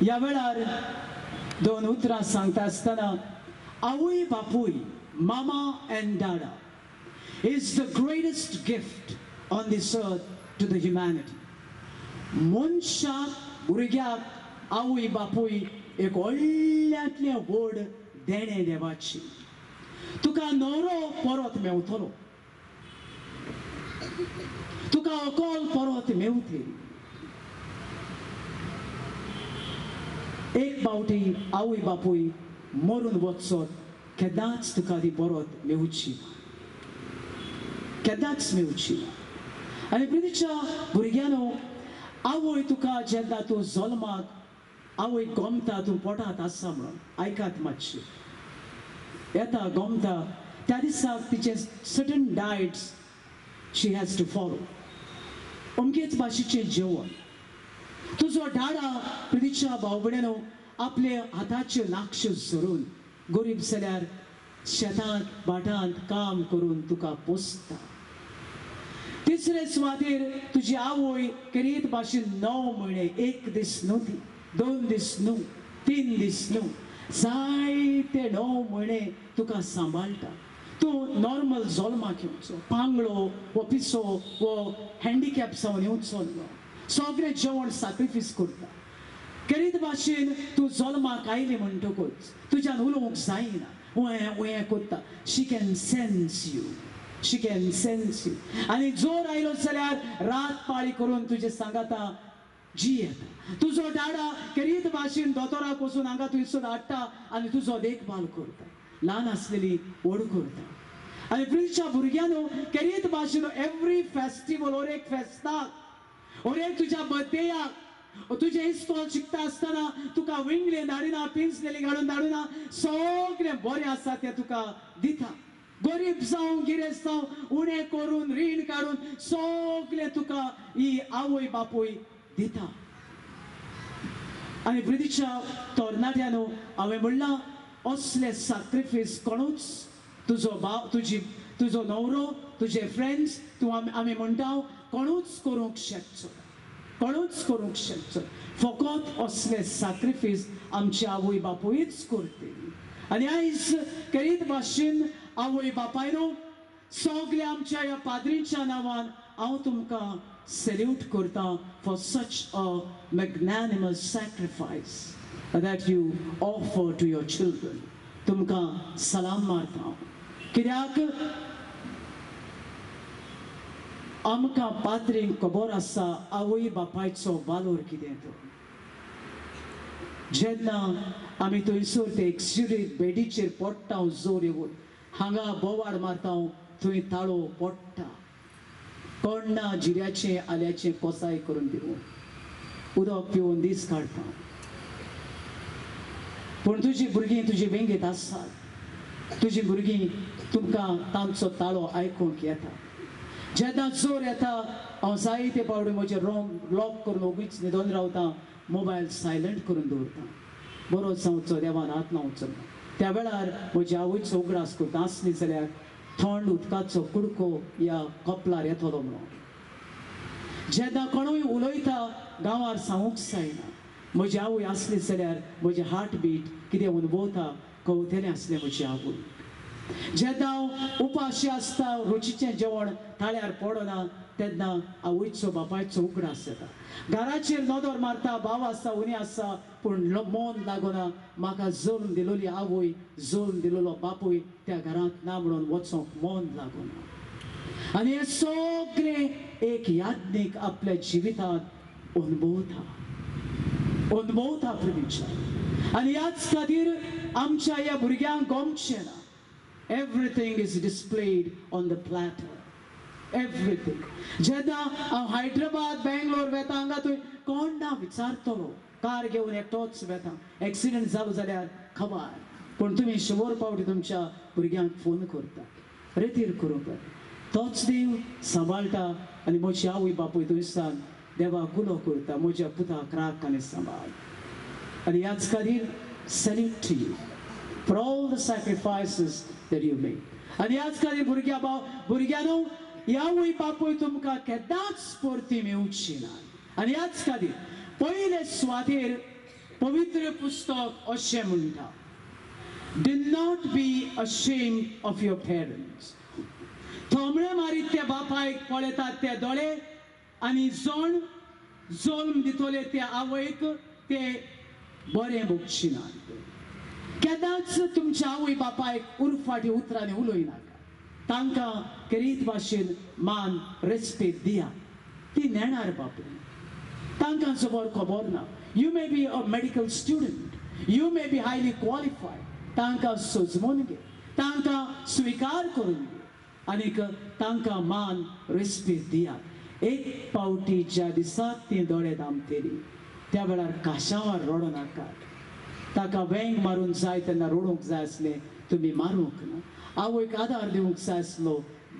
या वेळार दोन उतरां सांगता आसतना आवय बापूय mama and dada is the greatest gift on this earth to the humanity. मनशाक भुरग्याक आवय बापूय एक व्हडल्यांतलें व्हड देणें देवाची. तुका न्हवरो परत मेवतलो, तुका अकोल परत मेवतली. एक फावटी आवय बापूय मरून वचत केदांच तुका ती परत मेवची ना, केदांच मेवची ना. आनी प्रितीच्या भुरग्यानो, आवय तुका जेन्ना तूं जल्माक आवय गोमता तूं पोटांत आसा म्हणून, आयकात मातशें, येता गोमता त्या दिसाक तिचे certain diets she has to follow. अमकेच भाशेचें जेवण. तुजो डाडा प्रितीच्या भाव भयणीनो आपले हाताच्यो नाक्षो धरून गरीब जाल्यार शेतांत भाटांत काम करून तुका पोसता. तिसरे सुवातेर तुजी आवय करीत भाशेन 9 म्हयने, 1 दीस न्हू ती, 2 दीस न्हू, 3 दीस न्हू, जायते 9 म्हयने तुका सांबाळटा. तूं नॉर्मल जल्माक येवचो, पांगळो वो पिसो वो हँडिकॅप जावन येवचो न्हू, सगळें जेवण सॅक्रिफायस करता. करीत भाशेन तूं जल्माक आयली म्हणटकूच तुज्यान उलोवंक जायना, उहें उहें कोत्ता. She can sense you, she can sense you. आनी जोर आयलो जाल्यार रात पाळी करून तुजे सांगाता जी येता. तुजो डाडा करीत भाशेन दोतोराक वचून हांगा थंयसून हाडटा आनी तुजो देखभाल करता, ल्हान आसलेली व्हड करता. आनी प्रितीच्या भुरग्यानो, करीत भाशेन एवरी फेस्टिवल, और एक फेस्ताक, और एक तुज्या बर्थडेयाक, तुझे इस्कॉल शिकता आसतना तुका विंगले धाडिना, पिन्सलेली घालून धाडिना, सगळें बरें आसा तें तुका दिता. गरीब जावं गिरेस्त जावं, उणें करून रीण काडून सगळें तुका ही आवय बापूय दिता. आनी प्रितीच्या तरणाट्यानो, हांवें म्हणलां असले सॅक्रिफायस कोणूच तुजो भाव, तुजो न्हवरो, तुजे फ्रेंड्स, तूं आमी म्हणटा कोणूच करूंक शकचो, कोणूच करूंक शकचो. फकत असले सॅक्रिफायस आमची आवय बापूयच करतली. आनी आयज करीत भाशेन आवय बापायनो, सगळ्या आमच्या ह्या पाद्रींच्या नांवान हांव तुमकां सॅल्यूट करता for such a magnanimous sacrifice that you offer to your children. तुमकां सलाम मारता. कित्याक आमकां पाद्रींक खबर आसा आवय बापायचो वालोर कितें तो. जेन्ना आमी थंयसर ते एक सिडीर बेडीचेर पडटा जोर येवन, हांगा बोवाड मारता, थंय ताळो पडटा, कण्णां जिऱ्याचें आल्याचें कोसाय करून दिवून उदक पिवून दीस काडटा. पूण तुजीं भुरगीं तुजे वेंगेत आसात, तुजीं भुरगीं तुमकां तांचो ताळो आयकूंक येता. जेन्ना जोर येता, हांव जायते फावटी म्हजें रूम लॉक करून ओगीच न्हिदोन रावता, मोबायल सायलंट करून दवरता. बरो जावचो, देवान हात लावचो. त्या वेळार म्हजी आवयचो उगडास करता आसली जाल्यार थंड उदकाचो कुडको ह्या कपलार येतलो म्हणून. जेन्ना कोणूय उलयता गांवार सांगूंक जायना. म्हजी आवय आसली जाल्यार म्हजें हार्ट बीट कितें अनुभवता कळटलें आसलें म्हजी आवय. जेन्ना हांव उपाशी आसता, रुचीचें जेवण थाळ्यार पडना, तेन्ना आवयचो बापायचो उगडास येता. घराचेर नदर मारता, भाव आसा, उणी आसा, पूण मन लागना. म्हाका जल्म दिलोली आवय, जल्म दिलोलो बापूय त्या घरांत ना म्हणून वचोंक मन लागना. आनी हें सगळें एक याज्ञीक आपल्या जिवितांत अनुभवता प्रितीच्या. आनी ह्याच खातीर आमच्या ह्या भुरग्यांक गमचें ना. Everything is displayed on the platter. Everything. जेन्ना हांव हैदराबाद, बेंगलोर वेता, हांगा थंय कोण ना विचारतलो, कार घेवन एकटोच वेता. एक्सिडेंट जालो जाल्यार खबर, पूण तुमी 100 फावटी तुमच्या भुरग्यांक फोन करता, रितीर करूंक. तोच देव सांबाळटा. आनी म्हजी आवय बापूय थंयसान देवाक गुलो करता, म्हज्या पुताक राख आनी सांबाळ. आनी ह्याच खातीर salute to you for all the sacrifices that you made. आनी ह्याच खातीर भुरग्यानो, आवय बापूय तुमकां केदांच परती मेवची ना. आनी ह्याच खातीर पयले सुवातेर पवित्र पुस्तक अशें म्हणटा, do not be ashamed of your parents. थोमणे मारीत त्या बापायक पळयतात ते दोळे, आनी जोण जल्म दितले त्या आवयक ते बरें भोगचिनात. केदांच तुमच्या आवय बापायक उर्फाटी उतरांनी उलयनाका. तांकां केरीत भाशेन मान रेस्पेद दियात. ती नेणार बापूय, तांकां खबर खबर ना. You may be a medical student, you may be highly qualified. तांकां सजमून घे, तांकां स्विकार करून घे, आनीक तांकां मान रेस्पेद दियात. एक पावटी ज्या दिसाक ती दोळे धांपतली त्या वेळार काशावार रडो नाकात. ताका वेंग मारूंक जाय तेन्ना रडूंक जाय आसलें, तुमी मारूंक ना. आवयक आदार दिवंक जाय आसलो,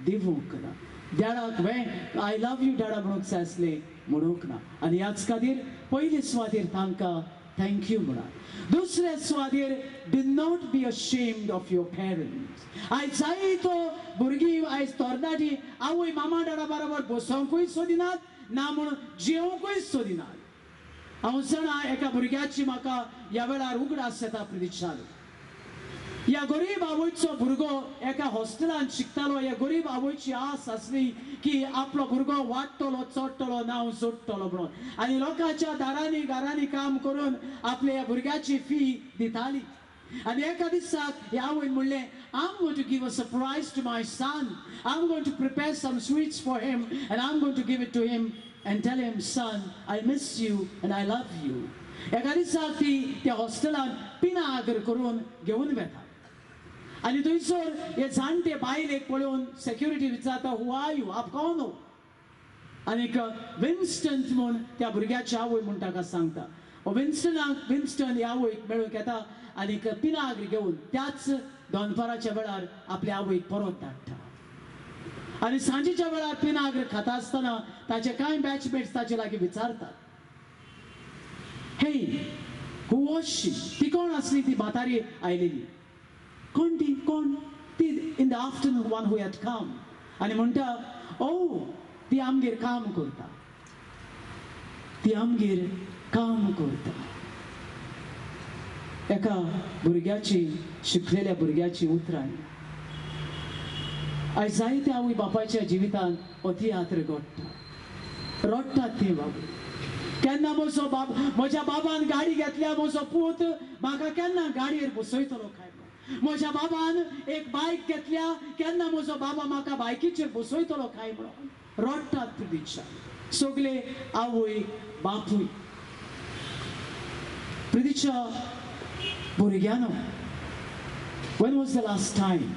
दिवंक ना. देडाक वेंग आय लव यू डॅडा म्हणूंक जाय आसलें, म्हणूंक ना. आनी ह्याच खातीर पयले सुवातेर तांकां थँक्यू म्हणात. दुसऱ्या सुवातेर do not be ashamed of your parents. आयज जायतो भुरगीं आयज तरणाटी आवय मामा डॅडा बरोबर बसोंकूय सोदिनात, ना म्हूण जेवंकूय सोदिनात. हांव जाणा एका भुरग्याची म्हाका ह्या वेळार उगडास येता प्रदिक्षान. ह्या गरीब आवयचो भुरगो एका हॉस्टेलांत शिकतालो. ह्या गरीब आवयची आस आसली की आपलो भुरगो वाडटलो, चडटलो, नांव जोडटलो म्हणून. आनी लोकांच्या दारांनी घरांनी काम करून आपल्या ह्या भुरग्याची फी दिताली. आनी एका दिसाक ह्या आवयन म्हणलें, I am going to give a surprise to my son. I am going to prepare some sweets for him and I am going to give it to him and tell him, son, I miss you and I love you. एका दिसाक ती त्या हॉस्टेलांत पिनागर करून घेवन वेता. आनी थंयसर हे जाणटे बायलेक पळोवन सेक्युरिटी विचारता, हू आर यू, आप कौन हो? आनीक विन्स्टन म्हूण त्या भुरग्याची आवय म्हूण ताका सांगता. विन्स्टन ह्या आवयक मेळूंक येता आनीक पिनागर घेवन त्याच दनपाराच्या वेळार आपल्या आवयक परत धाडटा. आनी सांजेच्या वेळार पिनागर खाता आसतना ताचे कांय बॅचमेट्स ताचे लागीं विचारतात, हे हू वॉज शी? ती कोण आसली ती म्हातारी आयलेली? कोण ती? कोण ती? In the afternoon one who had come. आनी म्हणटा, ओ ती आमगेर काम करता, ती आमगेर काम करता. एका भुरग्याची, शिकलेल्या भुरग्याची उतरां. आयज जायते आवय बापायच्या जिवितान अतियात्र घडटा, रडटात ती बाबू. केन्ना म्हज्या बाबान गाडी घेतल्या, म्हजो पूत म्हाका केन्ना गाडयेर बसयतलो काय म्हणून. म्हज्या बाबान एक बायक घेतल्या, केन्ना म्हजो बाबा म्हाका बायकीचेर बसयतलो काय म्हणून रडटात प्रदिक्षा. सगळे आवय बापूय. प्रदिक्षा भुरग्यानो, when was the last time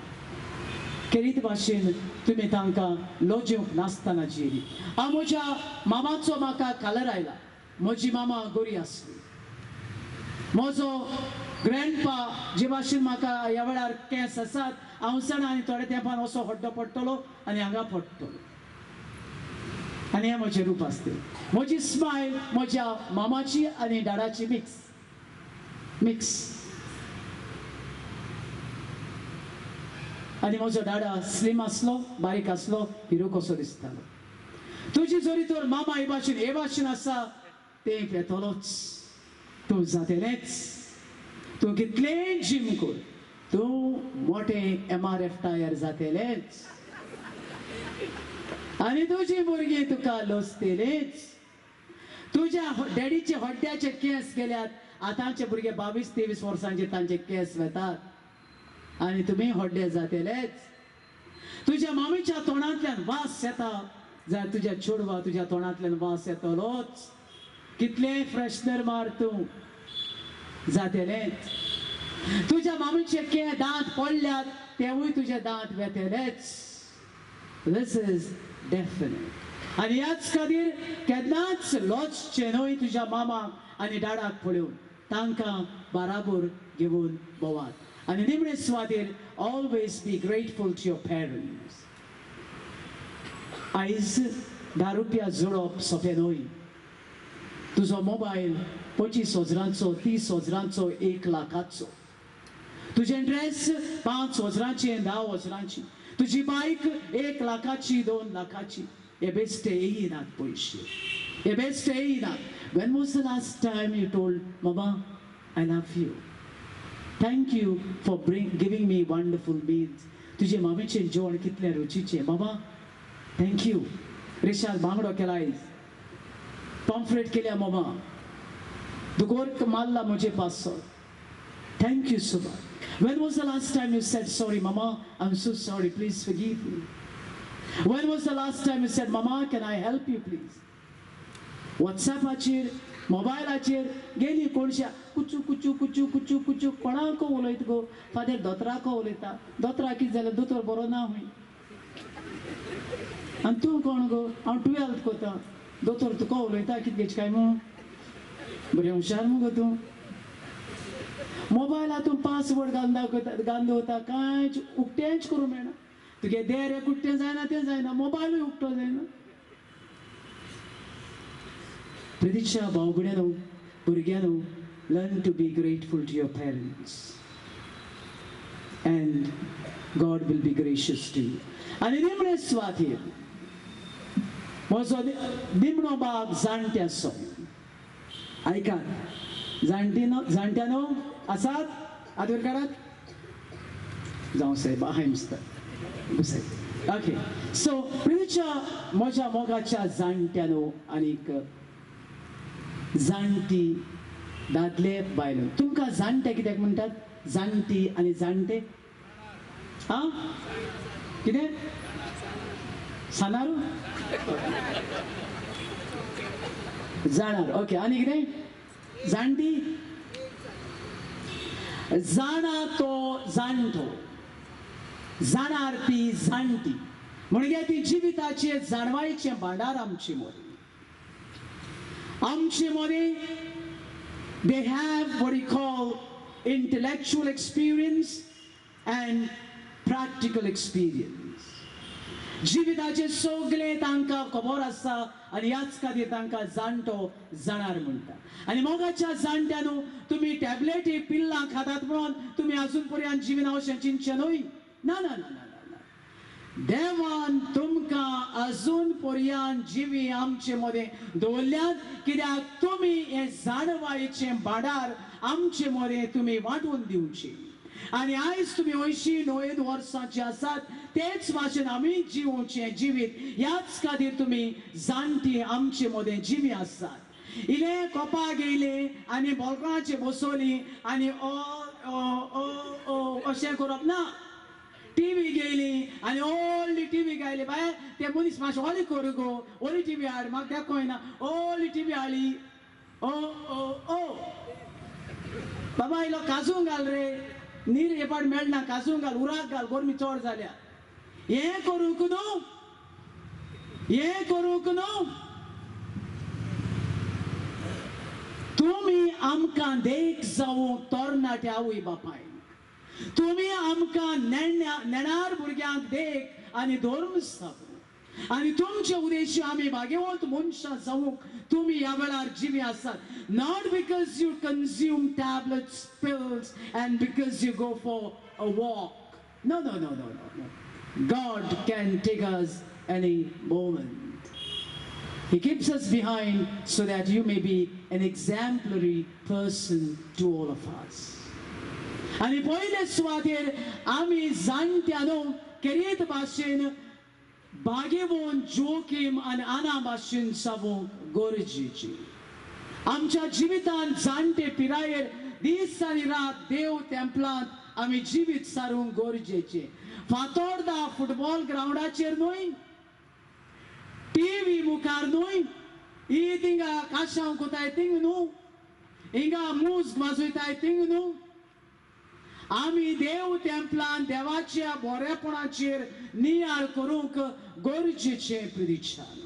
केरीत भाशेन तुमी तांकां लोजेवंक नासतना जियेली? हांव म्हज्या मामाचो म्हाका कालर आयला. म्हजी मामा गोरी आसली. म्हजो ग्रँडपा जे भाशेन म्हाका ह्या वेळार केंस आसात, हांव जाणा आनी थोड्या तेंपान असो हड्डो पडटलो आनी हांगा पडटलो. आनी हें म्हजें रूप आसतलें. म्हजी स्मायल म्हज्या मामाची आनी डॅडाची मिक्स. आनी म्हजो डाडा स्लीम आसलो, बारीक आसलो, हिरो कसो दिसतालो. तुजी जरी तर मामा हे भाशेन आसा, तें पेतलोच. तूं जातेलेंच. तूं कितलेंय जीम कर, तूं मोटें MRF टायर जातेलेंच. आनी तुजी भुरगीं तुका लोचतेलींच. तुज्या डॅडीचे हड्ड्याचे केंस गेल्यात. आतांचे भुरगे 22-23 वर्सांचे तांचे केंस वेतात आनी तुमी हड्डे जातेलेच. तुज्या मामीच्या तोंडांतल्यान वास येता जाल्यार तुज्या चेडवा तुज्या तोंडांतल्यान वास येतलोच. कितलेंय फ्रेशनर मार, तूं जातेलेच. तुज्या मामीचे दांत पडल्यात, तेवूय तुजे दांत वेतेलेच. दिस इज डेफिनेट. आनी ह्याच खातीर केन्नाच लोचचें न्हय तुज्या मामाक आनी डाडाक पळोवन. तांकां बराबर घेवन भोवात. आनी निमणे सुवातेर always be grateful to your parents. आयज 10 रुपया जोडप सोंपें न्हय. तुजो मोबायल 25,000चो, 30,000चो, 1 लाखाचो. तुजें ड्रेस 5,000ची, 10,000ची. तुजी बायक 1 लाखाची, 2 लाखाची. हे बेश्टे येयनात पयशे. हे बेश्टे येयनात. When was the last time you told, Mama, I love you. Thank you for giving me wonderful meals. तुझे मामेचे जेवण कितले रुचीचे बाबा. Thank you. रिशाद बांगडो केलाय, पॉम्फ्रेट केल्या मामा, दुगोर मारला मुझे pass. Thank you so much. When was the last time you said sorry, Mama? I'm so sorry. Please forgive me. When was the last time you said, Mama, can I help you, please? WhatsApp आचेर, mobile आचेर गेली कोणशा कुचू कुचू कुचू कुचू कुचू कोणाको उलयत गो, father दोतराको उलयता, दोतरा कितें जालें दोतोर बरो ना हुंय. आनी तूं कोण गो? हांव 12th कोता. दोतोर तुका उलयता कितें काय मू? बरें हुशार मुगो तूं. मोबाईल हातून पासवर्ड घालून होता कांयच उक्तेंच करूं मेळना. तुगे देर एक उक्तें जायना तें जायना, मोबायलूय उक्तो जायना. प्रतीक्षा भावगड्यानो, भुरग्यानो, learn to be grateful to your parents and God will be gracious to you. आनी निमणे सुवातेर म्हजो निमणो भाग जाणट्याचो. ऐकात, जाणट्यानो आसात आदर करात जावं साहेब हाय मिस्टर. ओके, सो प्रियच्या म्हज्या मोगाच्या जाणट्यानो आनीक जाणटी दादले बायलो, तुमकां जाणटे कित्याक म्हणटात? जाणटी आनी जाणटे आं कितें सानारू जाणार. ओके, आनी कितें? जाणटी जाणा तो जाणटो, जाणार ती जाणटी. म्हणजे ती जिविताचे जाणवायचे भांडार आमचे मोरे. आमचे More, they have what we call intellectual experience and practical experience. जिविताचे सगळे तांकां खबर आसा आनी ह्याच खातीर तांकां जाणटो जाणार म्हणटा. आनी मोगाच्या जाणट्यानो, तुमी टॅबलेटी पिल्लां खातात म्हणून तुमी अजून पर्यंत जिविना अशें चिंतचें न्हय. ना ना ना ना ना, देवान तुमकां अजून पर्यंत जिवी आमचे मदें दवरल्यात, कित्याक तुमी हें जाणवायेचें भांडार आमचे मदें तुमी वांटून दिवचें. आनी आयज तुमी 80-90 वर्सांचे आसात, तेच भाशेन आमी जिवोवचें जिवीत. ह्याच खातीर तुमी जाणटी आमचे मदें जिवी आसात. इले कोपाक येयले आनी बॉलकॉनाचेर बसोली आनी अशें करप ना. टीव्ही गेली आनी व्हडली टीव्ही गायली, बाय ते मनीस मातशें ओली कर गो, ओली टीव्ही हाड, म्हाका दाखयना. ओली टीव्ही हाडली. ओ ओ ओ बाबा इलो काजू घाल रे, नीर येपाट मेळना, काजू घाल, उराक घाल, गोरमी चड जाल्या. हें करूंक न्हू, हें करूंक न्हू. तुमी आमकां देख जावूं तरणाटे आवय बापाय, तुमी आमकां नेणार भुरग्यांक देख आनी धर्म स्थापन, आनी तुमचे उद्देश आमी भाग्यवंत मनशां जावूंक तुमी ह्या वेळार जिवी आसात. Not because you consume tablets, pills and because you go for a walk. No, no, no, no, no, no. God can take us any moment. He keeps us behind so that you may be an exemplary person to all of us. आणि पहिले सुवातेर आमी जाणट्यानो केरीत भाशेन भाग्यवंत जोखीम आनी आना भाशेन जावंक गरजेची. आमच्या जिवितांत जाणटे पिरायेर दीस आनी रात देव तेंपलांत आमी जिवीत सारूंक गरजेचे. फातोर्डा फुटबॉल ग्राउंडाचेर न्हय, टीव्ही मुखार न्हय, ही थिंगा काशांव कोताय थिंग न्हू, हिंगा मूज वाजयताय थिंग न्हू. आमी देव तेंपलांत देवाच्या बरेपणाचेर नियाळ करूंक गरजेचें प्रिदिच्छान,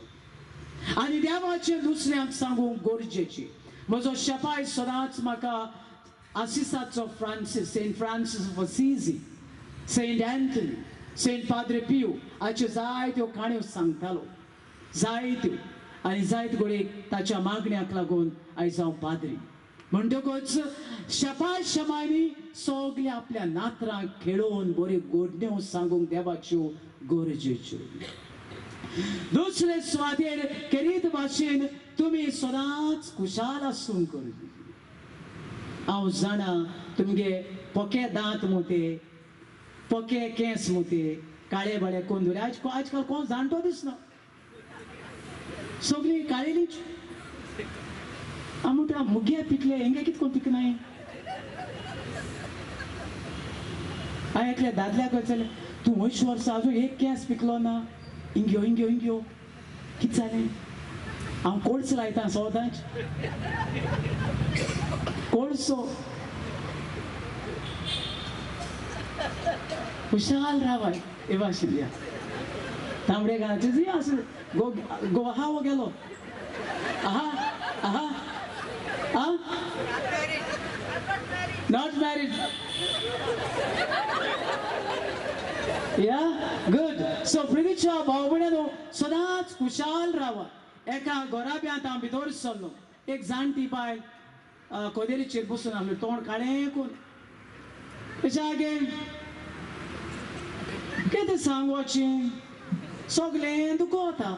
आनी देवाचें दुसऱ्यांक सांगूंक गरजेचें. म्हजो शेपाय सदांच म्हाका आसिसाचो Francis, Saint Francis of Assisi, Saint Anthony, Saint Padre Pio हाच्यो जायत्यो काणयो सांगतालो, जायत्यो. आनी जायत घडये ताच्या मागण्याक लागून आयज हांव पाद्री. म्हणटकच शेपाय शेमांनी सगळे आपल्या नातरांक खेळोवन बऱ्यो गोडण्यो सांगूंक देवाच्यो गरजेच्यो. दुसरे सुवातेर केरीत भाशेन तुमी सदांच खुशाल आसूंक गरजेचें. हांव जाणा तुमगे पोके दांत मुते पोके केंस मुते काळे बळे कोंदुले आजकाल कोण जाणटो दिसना सगळी काळेलीच हांव म्हणटा मुगे पिकले हेंगे कितें कोण पिकनाय हांवें एकल्या दादल्याक विचारलें तूं 20 वर्सां आजून एक केंस पिकलो ना इंग्यो इंग्यो इंग्यो कितें जालें हांव कोळसो लायता सदांच कोळसो खुशाल रावाय हे भाशेन या तांबडे घालाचे जी आसूं गो आहा हो गेलो आहा आहा आ नॉट मॅरीड या गुड सो प्रितीच्या भाव भयणीनो सदांच खुशाल रावा एका घोराब्यांत हांव भितर सरलो एक जाणटी बायल कोदेरीचेर बसून आसली तोंड काळें करून तेच्या कितें सांगोचें सगळें दुखोता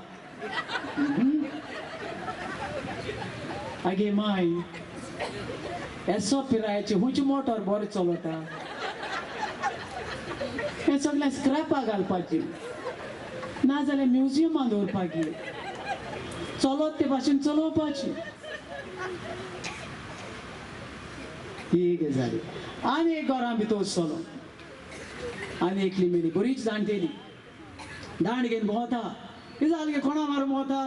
आगे माय एसो पिरायेचे हुंच मोटर बरो चलता हे सगळें स्क्रॅपा घालपाचें नाजाल्यार म्युजियमान दवरपाची चलत ते भाशेन चलोवपाची ही गजाली आनी एक घरां भितर चलो आनी एकली मेली बरीच जाणटेली दांड घेवन भोंवता कितें जालें गे कोणा मारून भोंवता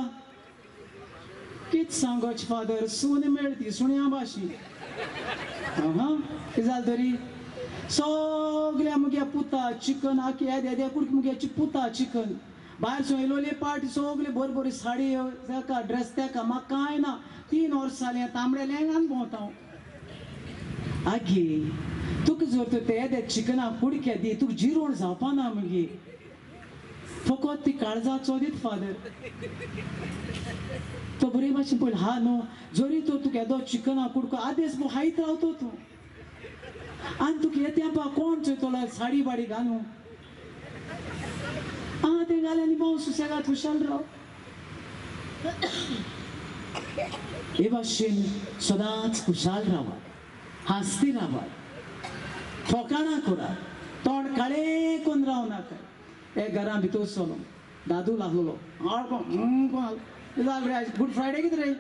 कितें सांगोच फादर सून मेळटी सुण्या भाशी कितें जालें तरी सगळ्या मुगे पुता चिकन आखी येद्या कुडके मुगे पुता चिकन भायर सो इलोले पार्टी सगळे बरी बरी साडी तेका ड्रेस तेका म्हाका कांय ना 3 वर्सां जालीं तांबडे लेंगान भोंवता आगे तुका जर तर ते चिकना कुडके दी तुका जिरोण जावपा ना मगे फकत ती काळजाचो दीत फादर तो बरे भाशेन पळय हा न्हू जरी तो तुका येदो चिकना कुडको आदेस भो हायत रावतो तूं आनी तुका येते पा कोण चोयतलो साडी बाडी घालूं ते घाले आनी भोव सुसेगाद खुशाल राव हे भाशेन सदांच खुशाल रावात हांसती रावात ठोकाणा करात तोंड काळें करून राव नाका हे घरां भितर चलो दादू लागलो गुड फ्रायडे कितें रे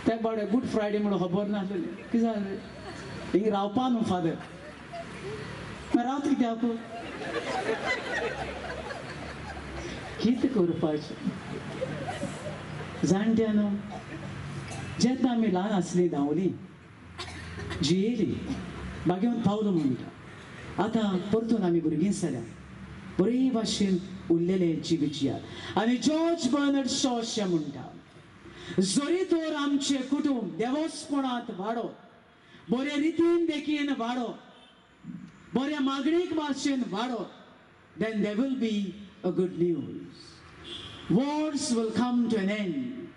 ते बाबडे गुड फ्रायडे म्हणून खबर नासलें कितें जालें हिंग रावपा न्हू फादर रावता कित्याक कितें करपाचें जाणट्यानो जेन्ना आमी ल्हान आसलीं धांवलीं जियेलीं बागेवन पावलो म्हणटा आतां परतून आमी भुरगीं जाल्या बरे भाशेन उरलेले जिविचयात आनी जॉर्ज बर्नार्ड शॉ अशें म्हणटा जरी तर आमचें कुटूंब देवस्पणांत वाडत बरे रितीन देखीन वाडत बऱ्या मागणीक भाशेन वाडत then there will be a good news. Wars will come to an end.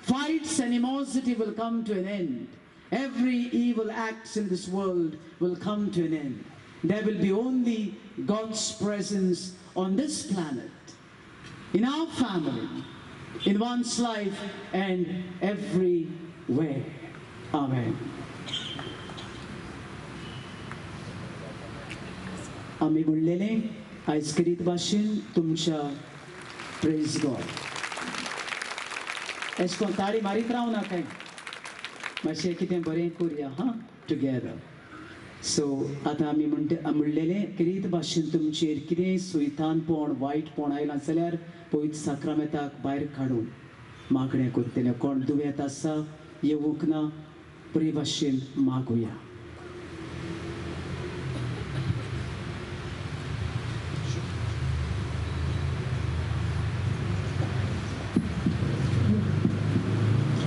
Fights, animosity will come to an end. Every evil acts in this world will come to an end. There will be only God's presence on this planet, in our family, in one's life, and everywhere. Amen. आमी म्हणलेले आयज करीत भाशेन तुमच्या praise God S कोन ताळी मारीत राव नाका मातशें कितें बरें करुया हा टुगेदर सो आतां आमी म्हणलेले करीत भाशेन तुमचेर कितें सुयतानपण वायटपण आयलां जाल्यार पयत साक्रामेंताक भायर काडून मागणें करतले कोण दुयेंत आसा येवूंक ना बरे भाशेन मागुया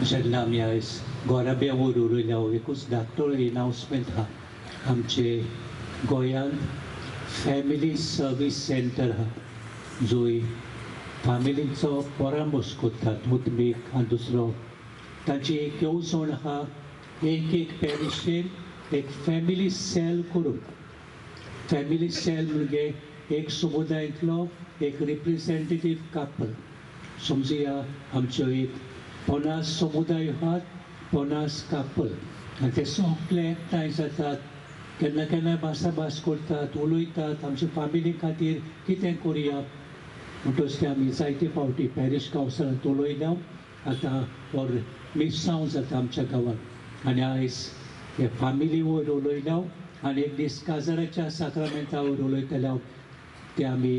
जेन्ना आमी आयज घोराब्या व्हरून उरयल्या एकूच धाकटो एनावन्समेंट आहा आमचे गोंयांत फॅमिली सर्वीस सेंटर आहा जंय फॅमिलींचो परामर्श करतात मुतमेक आनी दुसरो ताची एक येवजण आहा एक पॅरिशेन एक फॅमिली सेल करून फॅमिली सेल म्हणजे एक समुदायांतलो एक रिप्रेझेंटेटीव कपल समजुया आमच्यो एक 50 समुदाय आहात पोनास कापल आनी ते सोगले एकठांय जातात केन्ना केन्ना भासाभास करतात उलयतात आमच्या फॅमिली खातीर कितें करया म्हणटच ते आमी जायते फावटी पॅरीश कावन्सिलांत उलयल्या आतां फॉर मिरसांग जाता आमच्या गांवांत आनी आयज हे फॅमिली वयर उलयल्या आनी एक दीस काजाराच्या साक्रामेंता वयर उलयतले ते आमी